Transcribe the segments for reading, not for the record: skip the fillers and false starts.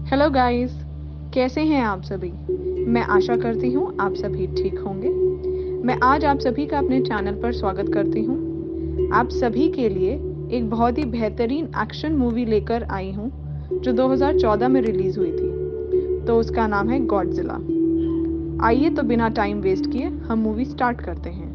Hello guys, कैसे हैं आप सभी। मैं आशा करती हूँ आप सभी ठीक होंगे। मैं आज आप सभी का अपने चैनल पर स्वागत करती हूँ। आप सभी के लिए एक बहुत ही बेहतरीन एक्शन मूवी लेकर आई हूँ जो 2014 में रिलीज हुई थी। तो उसका नाम है गॉडजिला। आइए तो बिना टाइम वेस्ट किए हम मूवी स्टार्ट करते हैं।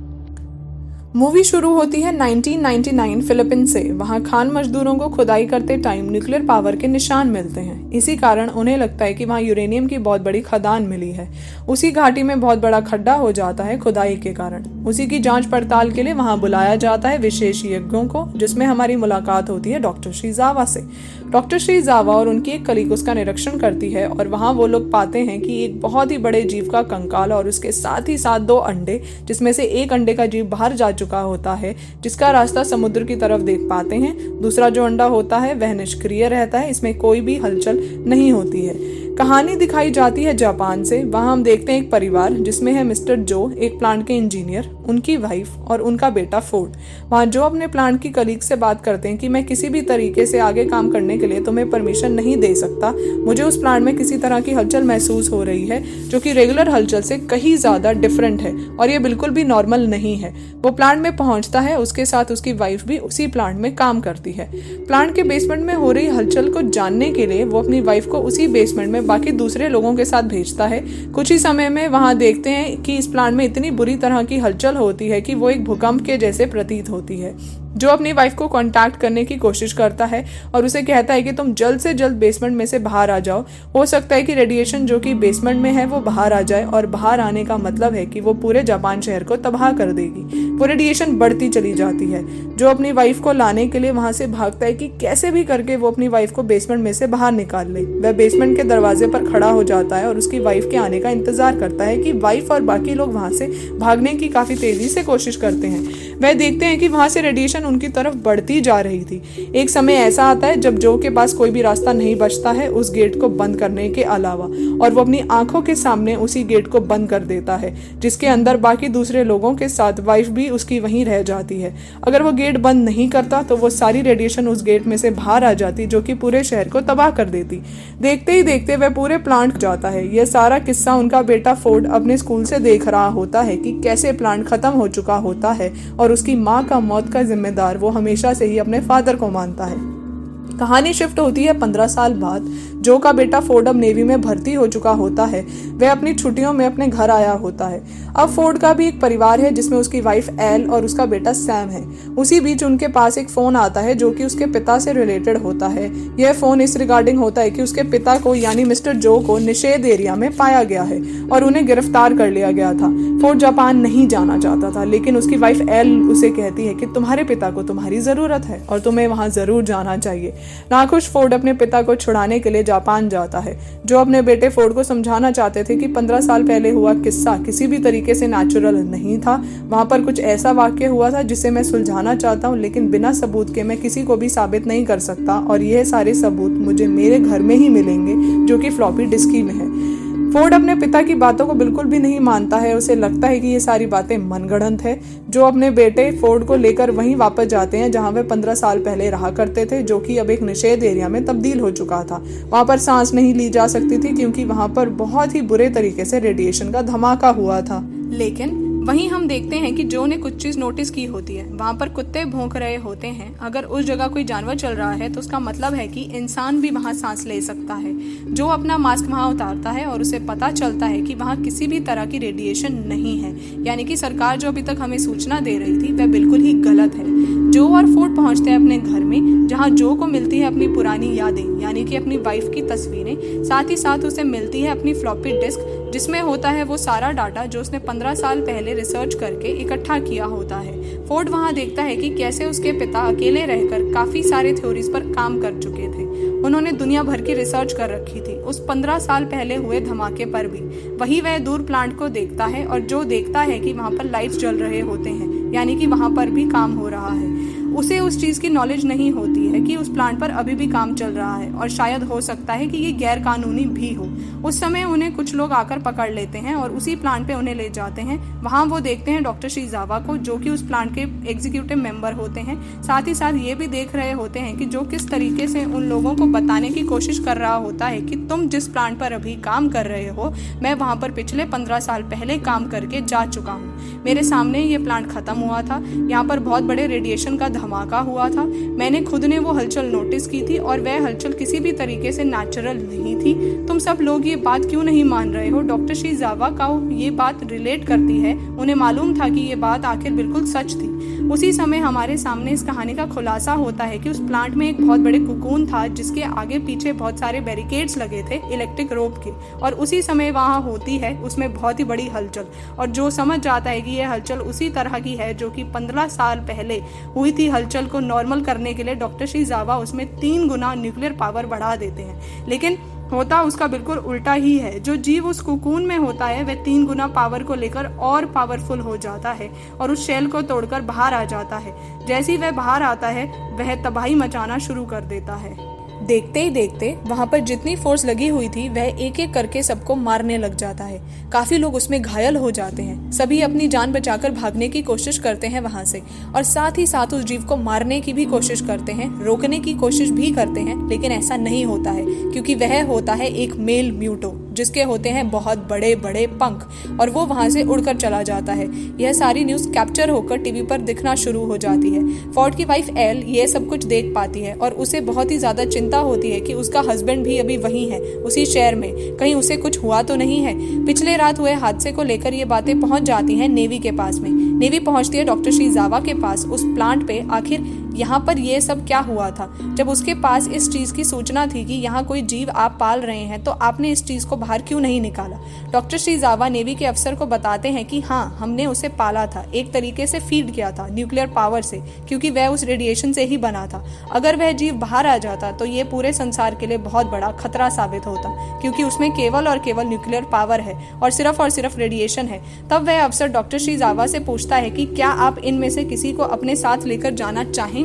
मूवी शुरू होती है 1999 फिलीपींस से। वहाँ खान मजदूरों को खुदाई करते टाइम न्यूक्लियर पावर के निशान मिलते हैं। इसी कारण उन्हें लगता है कि वहाँ यूरेनियम की बहुत बड़ी खदान मिली है। उसी घाटी में बहुत बड़ा खड्डा हो जाता है खुदाई के कारण। उसी की जांच पड़ताल के लिए वहाँ बुलाया जाता है विशेषज्ञों को, जिसमें हमारी मुलाकात होती है डॉक्टर श्रीजावा से। डॉक्टर श्रीजावा और उनकी एक कलीग उसका निरीक्षण करती है और वहाँ वो लोग पाते हैं कि एक बहुत ही बड़े जीव का कंकाल और उसके साथ ही साथ 2 अंडे, जिसमें से एक अंडे का जीव बाहर जा चुका होता है, जिसका रास्ता समुद्र की तरफ देख पाते हैं। दूसरा जो अंडा होता है वह निष्क्रिय रहता है, इसमें कोई भी हलचल नहीं होती है। कहानी दिखाई जाती है जापान से। वहां हम देखते हैं एक परिवार जिसमें है मिस्टर जो, एक प्लांट के इंजीनियर, उनकी वाइफ और उनका बेटा फोर्ड। वहां जो अपने प्लांट की कलीग से बात करते हैं कि मैं किसी भी तरीके से आगे काम करने के लिए तुम्हें परमिशन नहीं दे सकता। मुझे उस प्लांट में किसी तरह की हलचल महसूस हो रही है जो कि रेगुलर हलचल से कहीं ज्यादा डिफरेंट है और ये बिल्कुल भी नॉर्मल नहीं है। वो प्लांट में पहुंचता है, उसके साथ उसकी वाइफ भी उसी प्लांट में काम करती है। प्लांट के बेसमेंट में हो रही हलचल को जानने के लिए वो अपनी वाइफ को उसी बेसमेंट में बाकी दूसरे लोगों के साथ भेजता है। कुछ ही समय में वहां देखते हैं कि इस प्लांट में इतनी बुरी तरह की हलचल होती है कि वो एक भूकंप के जैसे प्रतीत होती है। जो अपनी वाइफ को कांटेक्ट करने की कोशिश करता है और उसे कहता है कि तुम जल्द से जल्द बेसमेंट में से बाहर आ जाओ। हो सकता है कि रेडिएशन जो कि बेसमेंट में है वो बाहर आ जाए, और बाहर आने का मतलब है कि वो पूरे जापान शहर को तबाह कर देगी। वो रेडिएशन बढ़ती चली जाती है। जो अपनी वाइफ को लाने के लिए वहां से भागता है कि कैसे भी करके वो अपनी वाइफ को बेसमेंट में से बाहर निकाल ले। वह बेसमेंट के दरवाजे पर खड़ा हो जाता है और उसकी वाइफ के आने का इंतजार करता है कि वाइफ और बाकी लोग वहां से भागने की काफी तेजी से कोशिश करते हैं। वह देखते हैं कि वहां से रेडिएशन उनकी तरफ बढ़ती जा रही थी। एक समय ऐसा आता है जब जो के पास कोई भी रास्ता नहीं बचता है उस गेट को बंद करने के अलावा, और वो अपनी आंखों के सामने उसी गेट को बंद कर देता है, जिसके अंदर बाकी दूसरे लोगों के साथ वाइफ भी उसकी वहीं रह जाती है। अगर वो गेट बंद नहीं करता तो वो सारी रेडिएशन उस गेट में से बाहर आ जाती, जो कि पूरे शहर को तबाह कर देती। देखते ही देखते वह पूरे प्लांट जाता है। यह सारा किस्सा उनका बेटा फोर्ड अपने स्कूल से देख रहा होता है कि कैसे प्लांट खत्म हो चुका होता है, और उसकी माँ का मौत का जिम्मेदार वो हमेशा से ही अपने फादर को मानता है। कहानी शिफ्ट होती है 15 साल बाद। जो का बेटा फोर्ड अब नेवी में भर्ती हो चुका होता है। वह अपनी छुट्टियों में अपने घर आया होता है। अब फोर्ड का भी एक परिवार है जिसमें उसकी वाइफ एल और उसका बेटा सैम है। उसी बीच उनके पास एक फोन आता है जो कि उसके पिता से रिलेटेड होता है। यह फोन इस रिगार्डिंग होता है कि उसके पिता को यानी मिस्टर जो को निषेध एरिया में पाया गया है और उन्हें गिरफ्तार कर लिया गया था। फोर्ड जापान नहीं जाना चाहता था, लेकिन उसकी वाइफ एल उसे कहती है कि तुम्हारे पिता को तुम्हारी जरूरत है और तुम्हें वहां जरूर जाना चाहिए। नाखुश फोर्ड अपने पिता को छुड़ाने के लिए जापान जाता है। जो अपने बेटे फोर्ड को समझाना चाहते थे कि 15 साल पहले हुआ किस्सा किसी भी तरीके से नेचुरल नहीं था। वहां पर कुछ ऐसा वाक्य हुआ था जिसे मैं सुलझाना चाहता हूँ, लेकिन बिना सबूत के मैं किसी को भी साबित नहीं कर सकता, और यह सारे सबूत मुझे मेरे घर में ही मिलेंगे जो कि फ्लॉपी डिस्क में है। फोर्ड अपने पिता की बातों को बिल्कुल भी नहीं मानता है। उसे लगता है कि ये सारी बातें मनगढ़ंत है। जो अपने बेटे फोर्ड को लेकर वहीं वापस जाते हैं जहां वे 15 साल पहले रहा करते थे, जो कि अब एक निषेध एरिया में तब्दील हो चुका था। वहां पर सांस नहीं ली जा सकती थी क्योंकि वहां पर बहुत ही बुरे तरीके से रेडिएशन का धमाका हुआ था। लेकिन वहीं हम देखते हैं कि जो ने कुछ चीज नोटिस की होती है। वहां पर कुत्ते भौंक रहे होते हैं। अगर उस जगह कोई जानवर चल रहा है तो उसका मतलब है कि इंसान भी वहां सांस ले सकता है। जो अपना मास्क वहां उतारता है और उसे पता चलता है कि वहां किसी भी तरह की रेडिएशन नहीं है, यानी कि सरकार जो अभी तक हमें सूचना दे रही थी वह बिल्कुल ही गलत है। जो और फोर्ड पहुंचते हैं अपने घर में, जहां जो को मिलती है अपनी पुरानी यादें, यानी कि अपनी वाइफ की तस्वीरें। साथ ही साथ उसे मिलती है अपनी फ्लॉपी डिस्क, जिसमें होता है वो सारा डाटा जो उसने 15 साल पहले रिसर्च करके इकट्ठा किया होता है। फोर्ड वहां देखता है कि कैसे उसके पिता अकेले रहकर काफी सारे थ्योरीज पर काम कर चुके थे। उन्होंने दुनिया भर की रिसर्च कर रखी थी उस 15 साल पहले हुए धमाके पर भी। वही वह दूर प्लांट को देखता है और जो देखता है कि वहां पर लाइट्स जल रहे होते हैं, यानी कि वहां पर भी काम हो रहा है। उसे उस चीज़ की नॉलेज नहीं होती है कि उस प्लांट पर अभी भी काम चल रहा है और शायद हो सकता है कि ये गैर कानूनी भी हो। उस समय उन्हें कुछ लोग आकर पकड़ लेते हैं और उसी प्लांट पे उन्हें ले जाते हैं। वहाँ वो देखते हैं डॉक्टर शिजावा को, जो कि उस प्लांट के एग्जीक्यूटिव मेंबर होते हैं। साथ ही साथ ये भी देख रहे होते हैं कि जो किस तरीके से उन लोगों को बताने की कोशिश कर रहा होता है कि तुम जिस प्लांट पर अभी काम कर रहे हो, मैं वहाँ पर पिछले 15 साल पहले काम करके जा चुका हूँ। मेरे सामने ये प्लांट खत्म हुआ था, यहाँ पर बहुत बड़े रेडिएशन का धमाका हुआ था। मैंने खुद ने वो हलचल नोटिस की थी और वह हलचल किसी भी तरीके से नेचुरल नहीं थी। तुम सब लोग ये बात क्यों नहीं मान रहे हो? डॉक्टर शिजावा का ये बात रिलेट करती है। उन्हें मालूम था कि ये बात आखिर बिल्कुल सच थी। उसी समय हमारे सामने इस कहानी का खुलासा होता है कि उस प्लांट में एक बहुत बड़े कुकून था जिसके आगे पीछे बहुत सारे बैरिकेड्स लगे थे इलेक्ट्रिक रोप के, और उसी समय वहाँ होती है उसमें बहुत ही बड़ी हलचल। और जो समझ जाता है कि यह हलचल उसी तरह की है जो कि 15 साल पहले हुई थी, हलचल को नॉर्मल करने के लिए डॉक्टर शिजावा उसमें 3 गुना न्यूक्लियर पावर बढ़ा देते हैं। लेकिन होता उसका बिल्कुल उल्टा ही है। जो जीव उस कुकून में होता है वह 3 गुना पावर को लेकर और पावरफुल हो जाता है और उस शेल को तोड़कर बाहर आ जाता है। जैसे ही वह बाहर आता है वह तबाही मचाना शुरू कर देता है। देखते ही देखते वहाँ पर जितनी फोर्स लगी हुई थी वह एक एक करके सबको मारने लग जाता है। काफी लोग उसमें घायल हो जाते हैं। सभी अपनी जान बचाकर भागने की कोशिश करते हैं वहाँ से, और साथ ही साथ उस जीव को मारने की भी कोशिश करते हैं, रोकने की कोशिश भी करते हैं। लेकिन ऐसा नहीं होता है क्योंकि वह होता है एक मेल म्यूटो जिसके होते हैं बहुत बड़े बड़े पंख, और वो वहाँ से उड़कर चला जाता है। यह सारी न्यूज़ कैप्चर होकर टीवी पर दिखना शुरू हो जाती है। फोर्ड की वाइफ एल ये सब कुछ देख पाती है और उसे बहुत ही ज़्यादा चिंता होती है कि उसका हस्बैंड भी अभी वहीं है उसी शहर में, कहीं उसे कुछ हुआ तो नहीं है। पिछले रात हुए हादसे को लेकर ये बातें पहुंच जाती हैं नेवी के पास में। नेवी पहुंचती है डॉक्टर शिजावा के पास उस प्लांट पे। आखिर यहाँ पर ये सब क्या हुआ था? जब उसके पास इस चीज़ की सूचना थी कि यहाँ कोई जीव आप पाल रहे हैं तो आपने इस चीज़ को बाहर क्यों नहीं निकाला? डॉक्टर शिजावा नेवी के अफसर को बताते हैं कि हाँ, हमने उसे पाला था, एक तरीके से फीड किया था न्यूक्लियर पावर से, क्योंकि वह उस रेडिएशन से ही बना था। अगर वह जीव बाहर आ जाता तो ये पूरे संसार के लिए बहुत बड़ा खतरा साबित होता, क्योंकि उसमें केवल और केवल न्यूक्लियर पावर है और सिर्फ रेडिएशन है। तब वह अफसर डॉक्टर शिजावा से पूछता है कि क्या आप इनमें से किसी को अपने साथ लेकर जाना चाहेंगे?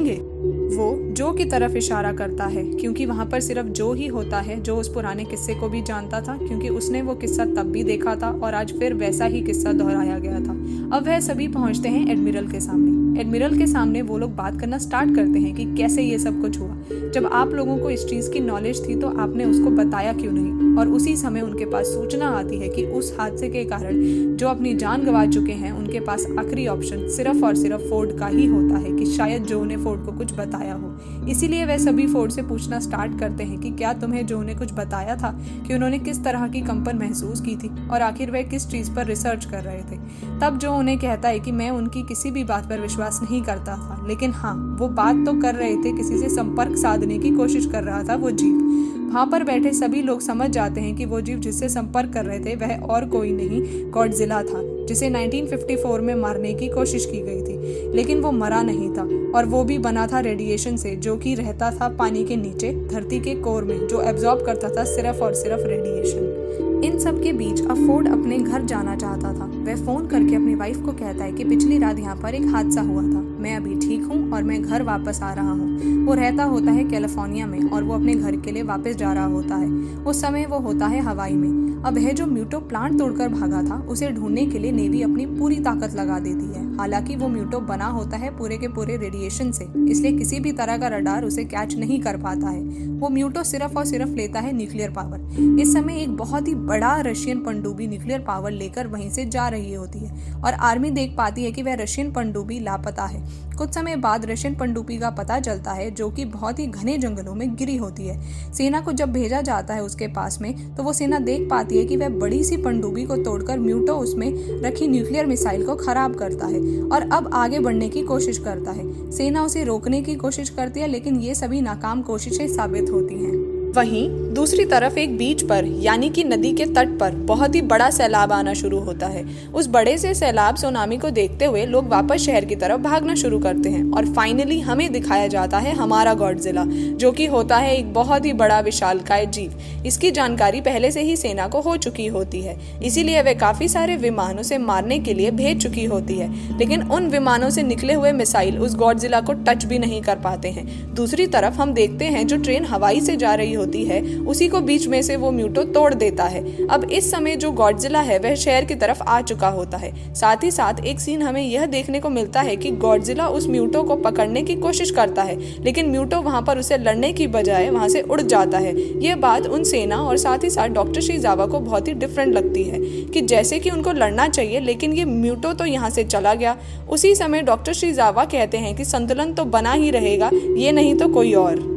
वो जो की तरफ इशारा करता है, क्योंकि वहाँ पर सिर्फ जो ही होता है जो उस पुराने किस्से को भी जानता था, क्योंकि उसने वो किस्सा तब भी देखा था और आज फिर वैसा ही किस्सा दोहराया गया था। अब वह सभी पहुँचते हैं एडमिरल के सामने। एडमिरल के सामने वो लोग बात करना स्टार्ट करते हैं कि कैसे ये सब कुछ हुआ। जब आप लोगों को इस चीज़ की नॉलेज थी तो आपने उसको बताया क्यों नहीं? और उसी समय उनके पास सूचना आती है कि उस हादसे के कारण जो अपनी जान गंवा चुके हैं उनके पास आखिरी ऑप्शन सिर्फ और सिर्फ फोर्ड का ही होता है कि शायद जो ने फोर्ड को कुछ बताया हो। इसीलिए वह सभी फोर्ड से पूछना स्टार्ट करते हैं कि क्या तुम्हें जो ने कुछ बताया था, कि उन्होंने किस तरह की कंपन महसूस की थी और आखिर वह किस चीज़ पर रिसर्च कर रहे थे। तब जो उन्हें कहता है कि मैं उनकी किसी भी बात पर विश्वास नहीं करता था, लेकिन हाँ, वो बात तो कर रहे थे, किसी से संपर्क साधने की कोशिश कर रहा था वो जीव। वहाँ पर बैठे सभी लोग समझ जाते हैं कि वो जीव जिससे संपर्क कर रहे थे वह और कोई नहीं, गॉडजिला था, जिसे 1954 में मारने की कोशिश की गई थी, लेकिन वो मरा नहीं था। और वो भी बना था रेडिएशन से, जो कि रहता था पानी के नीचे धरती के कोर में, जो एब्जॉर्ब करता था सिर्फ और सिर्फ रेडिएशन। इन सब के बीच अब फोर्ड अपने घर जाना चाहता था। वह फोन करके अपनी वाइफ को कहता है कि पिछली रात यहाँ पर एक हादसा हुआ था, मैं अभी ठीक हूँ और मैं घर वापस आ रहा हूँ। वो रहता होता है कैलिफोर्निया में और वो अपने घर के लिए वापस जा रहा होता है। उस समय वो होता है हवाई में। अब यह जो म्यूटो प्लांट तोड़कर भागा था उसे ढूंढने के लिए नेवी अपनी पूरी ताकत लगा देती है। हालांकि वो म्यूटो बना होता है पूरे के पूरे रेडिएशन से, इसलिए किसी भी तरह का रडार उसे कैच नहीं कर पाता है। वो म्यूटो सिर्फ और सिर्फ लेता है न्यूक्लियर पावर। इस समय एक बहुत ही बड़ा रशियन पनडुब्बी न्यूक्लियर पावर लेकर वहीं से जा रही होती है और आर्मी देख पाती है कि वह रशियन पनडुब्बी लापता है। कुछ समय बाद रशियन पनडुब्बी का पता चलता है, जो कि बहुत ही घने जंगलों में गिरी होती है। सेना को जब भेजा जाता है उसके पास में, तो वो सेना देख पाती है कि वह बड़ी सी पनडुब्बी को तोड़कर म्यूटो उसमें रखी न्यूक्लियर मिसाइल को खराब करता है और अब आगे बढ़ने की कोशिश करता है। सेना उसे रोकने की कोशिश करती है, लेकिन ये सभी नाकाम कोशिशें साबित होती हैं। वहीं दूसरी तरफ एक बीच पर यानी कि नदी के तट पर बहुत ही बड़ा सैलाब आना शुरू होता है। उस बड़े से सैलाब सुनामी को देखते हुए लोग वापस शहर की तरफ भागना शुरू करते हैं और फाइनली हमें दिखाया जाता है हमारा गॉडजिला, जो कि होता है एक बहुत ही बड़ा विशालकाय जीव। इसकी जानकारी पहले से ही सेना को हो चुकी होती है, इसीलिए वे काफी सारे विमानों से मारने के लिए भेज चुकी होती है, लेकिन उन विमानों से निकले हुए मिसाइल उस गॉडजिला को टच भी नहीं कर पाते हैं। दूसरी तरफ हम देखते हैं जो ट्रेन हवाई से जा रही होती है उसी को बीच में से वो म्यूटो तोड़ देता है। अब इस समय जो गॉडजिला है वह शहर की तरफ आ चुका होता है। साथ ही साथ एक सीन हमें यह देखने को मिलता है कि गॉडजिला उस म्यूटो को पकड़ने की कोशिश करता है, लेकिन म्यूटो वहां पर उसे लड़ने की बजाय वहां से उड़ जाता है। यह बात उन सेना और साथ ही साथ डॉक्टर शीजावा को बहुत ही डिफरेंट लगती है कि जैसे कि उनको लड़ना चाहिए लेकिन ये म्यूटो तो यहाँ से चला गया। उसी समय डॉक्टर शीजावा कहते हैं कि संतुलन तो बना ही रहेगा, ये नहीं तो कोई और।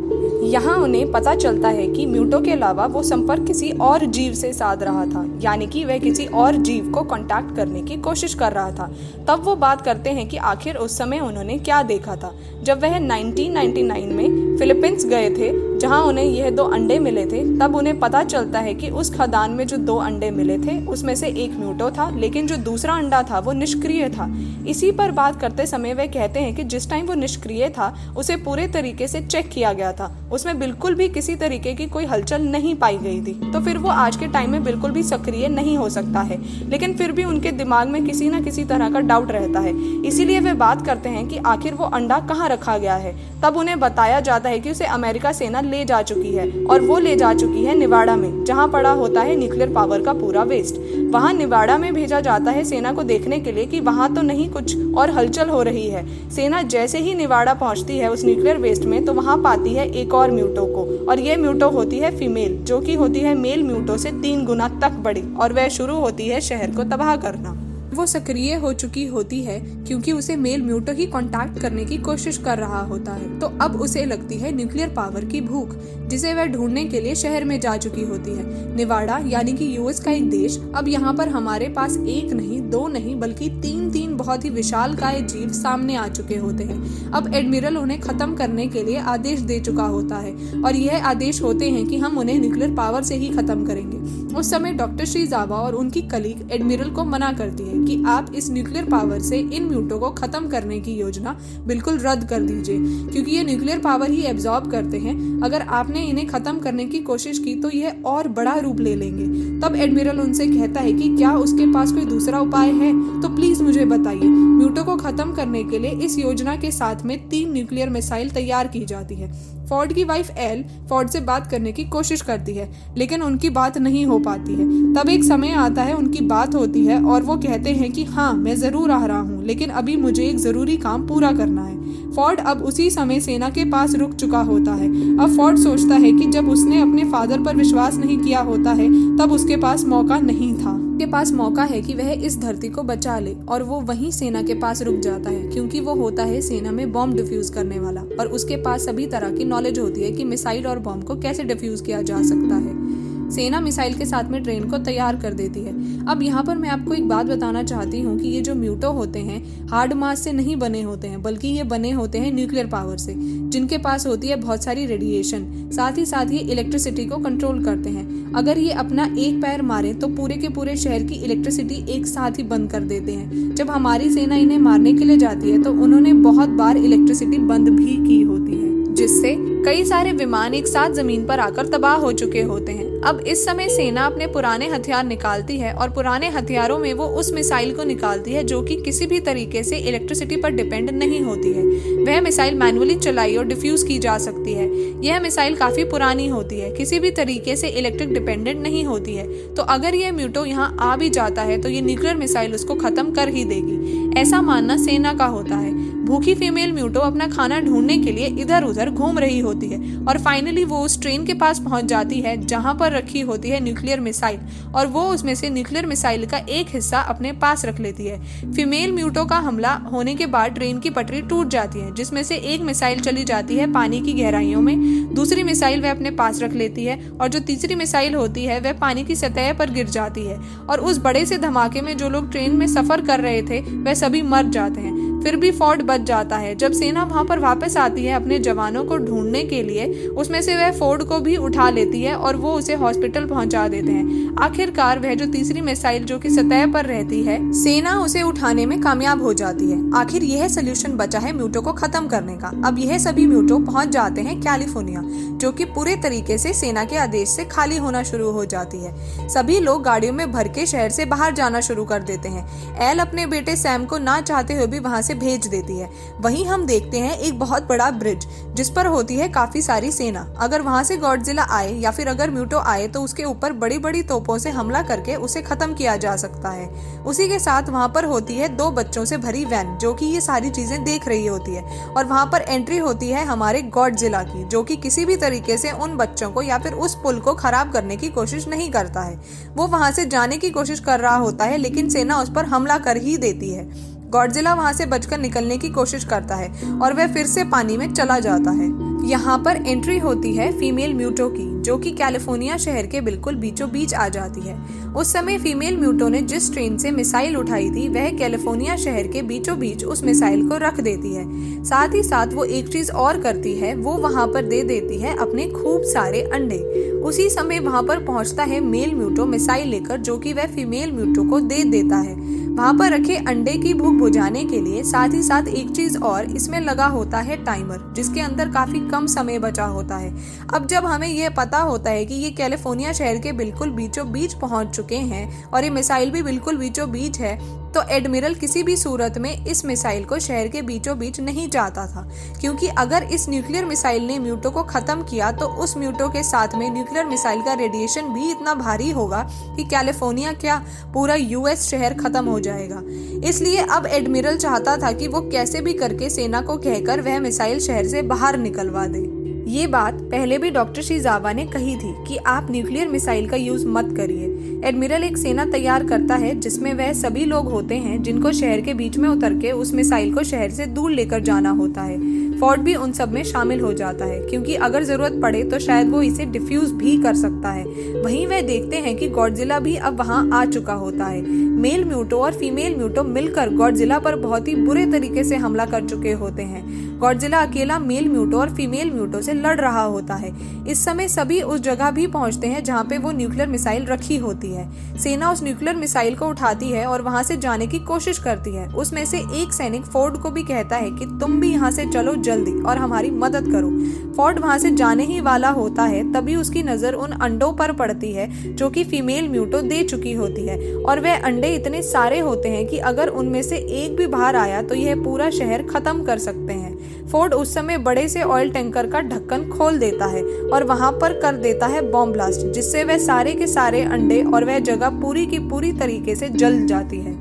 यहाँ उन्हें पता चलता है कि म्यूटो के अलावा वो संपर्क किसी और जीव से साध रहा था, यानी कि वह किसी और जीव को कांटेक्ट करने की कोशिश कर रहा था। तब वो बात करते हैं कि आखिर उस समय उन्होंने क्या देखा था। जब वह 1999 में फिलीपींस गए थे जहाँ उन्हें यह 2 अंडे मिले थे, तब उन्हें पता चलता है कि उस खदान में जो 2 अंडे मिले थे उसमें से एक म्यूटो था, लेकिन जो दूसरा अंडा था वो निष्क्रिय था। इसी पर बात करते समय वे कहते हैं कि जिस टाइम वो निष्क्रिय था उसे पूरे तरीके से चेक किया गया था, उसमें बिल्कुल भी किसी तरीके की कोई हलचल नहीं पाई गई थी, तो फिर वो आज के टाइम में बिल्कुल भी सक्रिय नहीं हो सकता है। लेकिन फिर भी उनके दिमाग में किसी न किसी तरह का डाउट रहता है, इसीलिए वे बात करते हैं कि आखिर वो अंडा कहाँ रखा गया है। तब उन्हें बताया जाता है कि उसे अमेरिका सेना ले जा चुकी है और वो ले जा चुकी है निवाड़ा में, जहाँ पड़ा होता है न्यूक्लियर पावर का पूरा वेस्ट। वहाँ निवाड़ा में भेजा जाता है सेना को देखने के लिए कि वहाँ तो नहीं कुछ और हलचल हो रही है। सेना जैसे ही निवाड़ा पहुँचती है उस न्यूक्लियर वेस्ट में, तो वहाँ पाती है एक और म्यूटो को, और ये म्यूटो होती है फीमेल, जो कि होती है मेल म्यूटो से 3 गुना तक बड़ी, और वह शुरू होती है शहर को तबाह करना। वो सक्रिय हो चुकी होती है क्योंकि उसे मेल म्यूटो ही कांटेक्ट करने की कोशिश कर रहा होता है। तो अब उसे लगती है न्यूक्लियर पावर की भूख, जिसे वह ढूंढने के लिए शहर में जा चुकी होती है। निवाड़ा यानी कि यूएस का एक देश, अब यहाँ पर हमारे पास 1 नहीं 2 नहीं बल्कि 3 बहुत ही विशालकाय जीव सामने आ चुके होते हैं। अब एडमिरल उन्हें खत्म करने के लिए आदेश दे चुका होता है, और यह आदेश होते हैं कि हम उन्हें न्यूक्लियर पावर से ही खत्म करेंगे। उस समय डॉक्टर शीजावा और उनकी कलीग एडमिरल को मना करती है कि आप इस न्यूक्लियर पावर से इन म्यूटो को खत्म करने की योजना बिल्कुल रद्द कर दीजिए, क्योंकि ये न्यूक्लियर पावर ही एब्जॉर्ब करते हैं। अगर आपने इन्हें खत्म करने की कोशिश की तो यह और बड़ा रूप ले लेंगे। तब एडमिरल उनसे कहता है कि क्या उसके पास कोई दूसरा उपाय है तो प्लीज मुझे बताइए। म्यूटो को खत्म करने के लिए इस योजना के साथ में 3 न्यूक्लियर मिसाइल तैयार की जाती है। फोर्ड की वाइफ एल फोर्ड से बात करने की कोशिश करती है, लेकिन उनकी बात नहीं हो पाती है। तब एक समय आता है, उनकी बात होती है और वो कहते हैं कि हाँ मैं जरूर आ रहा हूँ, लेकिन अभी मुझे एक जरूरी काम पूरा करना है। फोर्ड अब उसी समय सेना के पास रुक चुका होता है। अब फोर्ड सोचता है कि जब उसने अपने फादर पर विश्वास नहीं किया होता है तब उसके पास मौका नहीं था। उसके पास मौका है कि वह इस धरती को बचा ले, और वो वहीं सेना के पास रुक जाता है क्योंकि वो होता है सेना में बॉम्ब डिफ्यूज करने वाला, और उसके पास सभी तरह की नॉलेज होती है कि मिसाइल और बॉम्ब को कैसे डिफ्यूज किया जा सकता है। सेना मिसाइल के साथ में ट्रेन को तैयार कर देती है। अब यहाँ पर मैं आपको एक बात बताना चाहती हूँ कि ये जो म्यूटो होते हैं हार्ड मास से नहीं बने होते हैं, बल्कि ये बने होते हैं न्यूक्लियर पावर से, जिनके पास होती है बहुत सारी रेडिएशन। साथ ही साथ ये इलेक्ट्रिसिटी को कंट्रोल करते हैं। अगर ये अपना एक पैर मारे तो पूरे के पूरे शहर की इलेक्ट्रिसिटी एक साथ ही बंद कर देते हैं। जब हमारी सेना इन्हें मारने के लिए जाती है तो उन्होंने बहुत बार इलेक्ट्रिसिटी बंद भी की होती है, जिससे कई सारे विमान एक साथ जमीन पर आकर तबाह हो चुके होते हैं। अब इस समय सेना अपने पुराने हथियार निकालती है, और पुराने हथियारों में वो उस मिसाइल को निकालती है जो कि किसी भी तरीके से इलेक्ट्रिसिटी पर डिपेंड नहीं होती है। वह मिसाइल मैनुअली चलाई और डिफ्यूज की जा सकती है। यह मिसाइल काफी पुरानी होती है, किसी भी तरीके से इलेक्ट्रिक डिपेंडेंट नहीं होती है। तो अगर यह म्यूटो यहाँ आ भी जाता है तो ये न्यूक्लियर मिसाइल उसको खत्म कर ही देगी, ऐसा मानना सेना का होता है। भूखी फीमेल म्यूटो अपना खाना ढूंढने के लिए इधर उधर घूम रही होती है, और फाइनली वो उस ट्रेन के पास पहुंच जाती है जहां पर रखी होती है न्यूक्लियर मिसाइल, और वो उसमें से न्यूक्लियर मिसाइल का एक हिस्सा अपने पास रख लेती है। फीमेल म्यूटो का हमला होने के बाद ट्रेन की पटरी टूट जाती है, जिसमें से एक मिसाइल चली जाती है पानी की गहराइयों में, दूसरी मिसाइल वह अपने पास रख लेती है, और जो तीसरी मिसाइल होती है वह पानी की सतह पर गिर जाती है। और उस बड़े से धमाके में जो लोग ट्रेन में सफर कर रहे थे वह सभी मर जाते हैं। फिर भी फोर्ड बच जाता है। जब सेना वहां पर वापस आती है अपने जवानों को ढूंढने के लिए, उसमें से वह फोर्ड को भी उठा लेती है और वो उसे हॉस्पिटल पहुंचा देते हैं। आखिरकार वह जो तीसरी मिसाइल जो कि सतह पर रहती है, सेना उसे उठाने में कामयाब हो जाती है। आखिर यह सोल्यूशन बचा है म्यूटो को खत्म करने का। अब यह सभी म्यूटो पहुंच जाते हैं कैलिफोर्निया, जो कि पूरे तरीके से सेना के आदेश से खाली होना शुरू हो जाती है। सभी लोग गाड़ियों में भर के शहर से बाहर जाना शुरू कर देते हैं। एल अपने बेटे सैम को ना चाहते हुए भी वहां से भेज देती है। वहीं हम देखते हैं एक बहुत बड़ा ब्रिज जिस पर होती है काफी सारी सेना। अगर वहां से गॉडजिला आए या फिर अगर म्यूटो आए तो उसके ऊपर बड़ी बड़ी तोपों से हमला करके उसे खत्म किया जा सकता है। उसी के साथ वहां पर होती है 2 बच्चों से भरी वैन जो कि ये सारी चीजें देख रही होती है, और वहां पर एंट्री होती है हमारे गॉडजिला की, जो कि किसी भी तरीके से उन बच्चों को या फिर उस पुल को खराब करने की कोशिश नहीं करता है। वो वहां से जाने की कोशिश कर रहा होता है, लेकिन सेना उस पर हमला कर ही देती है। गॉडजिला वहां से बचकर निकलने की कोशिश करता है और वह फिर से पानी में चला जाता है। यहाँ पर एंट्री होती है फीमेल म्यूटो की, जो कि कैलिफोर्निया शहर के बिल्कुल बीचों बीच आ जाती है। उस समय फीमेल म्यूटो ने जिस ट्रेन से मिसाइल उठाई थी, वह कैलिफोर्निया शहर के बीचों बीच उस मिसाइल को रख देती है। साथ ही साथ वो एक चीज और करती है, वो वहां पर दे देती है अपने खूब सारे अंडे। उसी समय वहां पर पहुंचता है मेल म्यूटो मिसाइल लेकर, जो कि वह फीमेल म्यूटो को दे देता है। वहां पर रखे अंडे की भूख बुझाने के लिए साथ ही साथ एक चीज और इसमें लगा होता है टाइमर, जिसके अंदर काफी कम समय बचा होता है। अब जब हमें यह पता होता है कि ये कैलिफोर्निया शहर के बिल्कुल बीचों बीच पहुंच चुके हैं और ये मिसाइल भी बिल्कुल बीचों बीच है, तो एडमिरल किसी भी सूरत में इस मिसाइल को शहर के बीचों बीच नहीं चाहता था, क्योंकि अगर इस न्यूक्लियर मिसाइल ने म्यूटो को खत्म किया तो उस म्यूटो के साथ में न्यूक्लियर मिसाइल का रेडिएशन भी इतना भारी होगा कि कैलिफोर्निया क्या पूरा यूएस शहर खत्म हो जाएगा। इसलिए अब एडमिरल चाहता था कि वो कैसे भी करके सेना को कहकर वह मिसाइल शहर से बाहर निकलवा दे। ये बात पहले भी डॉक्टर शिजावा ने कही थी कि आप न्यूक्लियर मिसाइल का यूज मत करिए। एडमिरल एक सेना तैयार करता है जिसमें वह सभी लोग होते हैं जिनको शहर के बीच में उतर के उस मिसाइल को शहर से दूर लेकर जाना होता है। फोर्ड भी उन सब में शामिल हो जाता है, क्योंकि अगर जरूरत पड़े तो शायद वो इसे डिफ्यूज भी कर सकता है। वहीं वह देखते हैं कि गॉडजिला भी अब वहां आ चुका होता है। मेल म्यूटो और फीमेल म्यूटो मिलकर गॉडजिला पर बहुत ही बुरे तरीके से हमला कर चुके होते हैं। गॉडजिला अकेला मेल म्यूटो और फीमेल म्यूटो से लड़ रहा होता है। इस समय सभी उस जगह भी पहुंचते हैं जहां पे वो न्यूक्लियर मिसाइल रखी होती है। सेना उस न्यूक्लियर मिसाइल को उठाती है और वहां से जाने की कोशिश करती है। उसमें से एक सैनिक फोर्ड को भी कहता है कि तुम भी यहाँ से चलो जल्दी और हमारी मदद करो। फोर्ड वहां से जाने ही वाला होता है, तभी उसकी नजर उन अंडों पर पड़ती है जो कि फीमेल म्यूटो दे चुकी होती है, और वह अंडे इतने सारे होते हैं कि अगर उनमें से एक भी बाहर आया तो यह पूरा शहर खत्म कर सकते हैं। फोर्ड उस समय बड़े से ऑयल टैंकर का ढक्कन खोल देता है और वहां पर कर देता है बॉम्ब ब्लास्ट, जिससे वह सारे के सारे अंडे और वह जगह पूरी की पूरी तरीके से जल जाती है।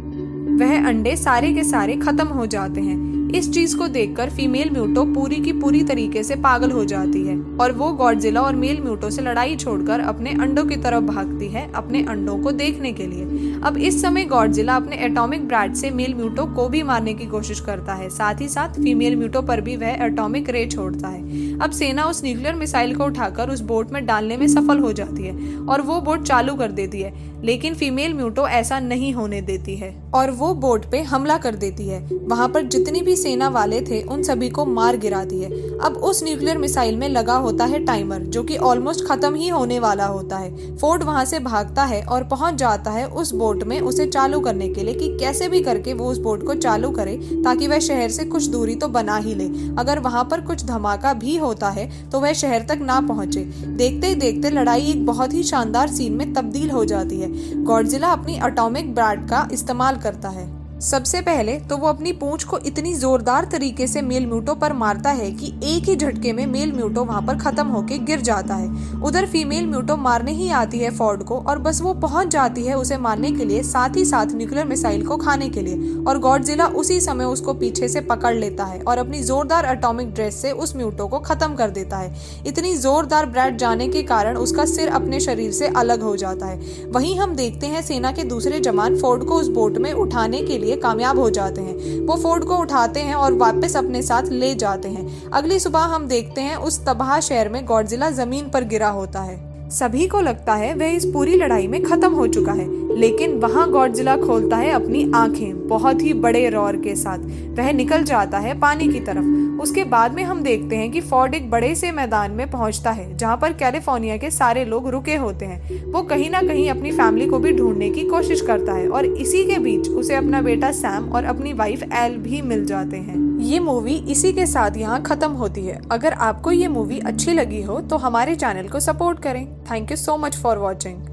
वह अंडे सारे के सारे खत्म हो जाते हैं। इस चीज को देखकर फीमेल म्यूटो पूरी की पूरी तरीके से पागल हो जाती है और वो गॉडजिला और मेल म्यूटो से लड़ाई छोड़कर अपने अंडों की तरफ भागती है, अपने अंडों को देखने के लिए। अब इस समय गॉडजिला अपने एटॉमिक ब्रैट से मेल म्यूटो को भी मारने की कोशिश करता है। साथ ही साथ फीमेल म्यूटो पर भी वह एटॉमिक रे छोड़ता है। अब सेना उस न्यूक्लियर मिसाइल को उठाकर उस बोट में डालने में सफल हो जाती है और वो बोट चालू कर देती है, लेकिन फीमेल म्यूटो ऐसा नहीं होने देती है और वो बोट पे हमला कर देती है। वहां पर जितनी भी सेना वाले थे उन सभी को मार गिराती है। अब उस न्यूक्लियर मिसाइल में लगा होता है टाइमर, जो कि ऑलमोस्ट खत्म ही होने वाला होता है। फोर्ड वहां से भागता है और पहुंच जाता है उस बोट में उसे चालू करने के लिए, कि कैसे भी करके वो उस बोट को चालू करे ताकि वह शहर से कुछ दूरी तो बना ही ले। अगर वहां पर कुछ धमाका भी होता है तो वह शहर तक ना पहुंचे। देखते ही देखते लड़ाई एक बहुत ही शानदार सीन में तब्दील हो जाती है। गॉडजिला अपनी एटॉमिक ब्रैट का इस्तेमाल करता है। सबसे पहले तो वो अपनी पूंछ को इतनी जोरदार तरीके से मेल म्यूटो पर मारता है कि एक ही झटके में मेल म्यूटो वहां पर खत्म होके गिर जाता है। उधर फीमेल म्यूटो मारने ही आती है फोर्ड को और बस वो पहुंच जाती है उसे मारने के लिए, साथ ही साथ न्यूक्लियर मिसाइल को खाने के लिए, और गॉडजिला उसी समय उसको पीछे से पकड़ लेता है और अपनी जोरदार एटॉमिक ड्रेस से उस म्यूटो को खत्म कर देता है। इतनी जोरदार ब्रैट जाने के कारण उसका सिर अपने शरीर से अलग हो जाता है। वहीं हम देखते हैं सेना के दूसरे जवान फोर्ड को उस बोट में उठाने के लिए कामयाब हो जाते हैं। वो फोर्ड को उठाते हैं और वापस अपने साथ ले जाते हैं। अगली सुबह हम देखते हैं उस तबाह शहर में गॉडजिला जमीन पर गिरा होता है। सभी को लगता है वह इस पूरी लड़ाई में खत्म हो चुका है, लेकिन वहां गॉडजिला खोलता है अपनी आंखें बहुत ही बड़े रोर के साथ। वह निकल जाता है पानी की तरफ। उसके बाद में हम देखते हैं कि फोर्ड एक बड़े से मैदान में पहुंचता है जहां पर कैलिफोर्निया के सारे लोग रुके होते हैं। वो कहीं ना कहीं अपनी फैमिली को भी ढूंढने की कोशिश करता है और इसी के बीच उसे अपना बेटा सैम और अपनी वाइफ एल भी मिल जाते हैं। ये मूवी इसी के साथ यहाँ खत्म होती है। अगर आपको ये मूवी अच्छी लगी हो तो हमारे चैनल को सपोर्ट करें। Thank you so much for watching.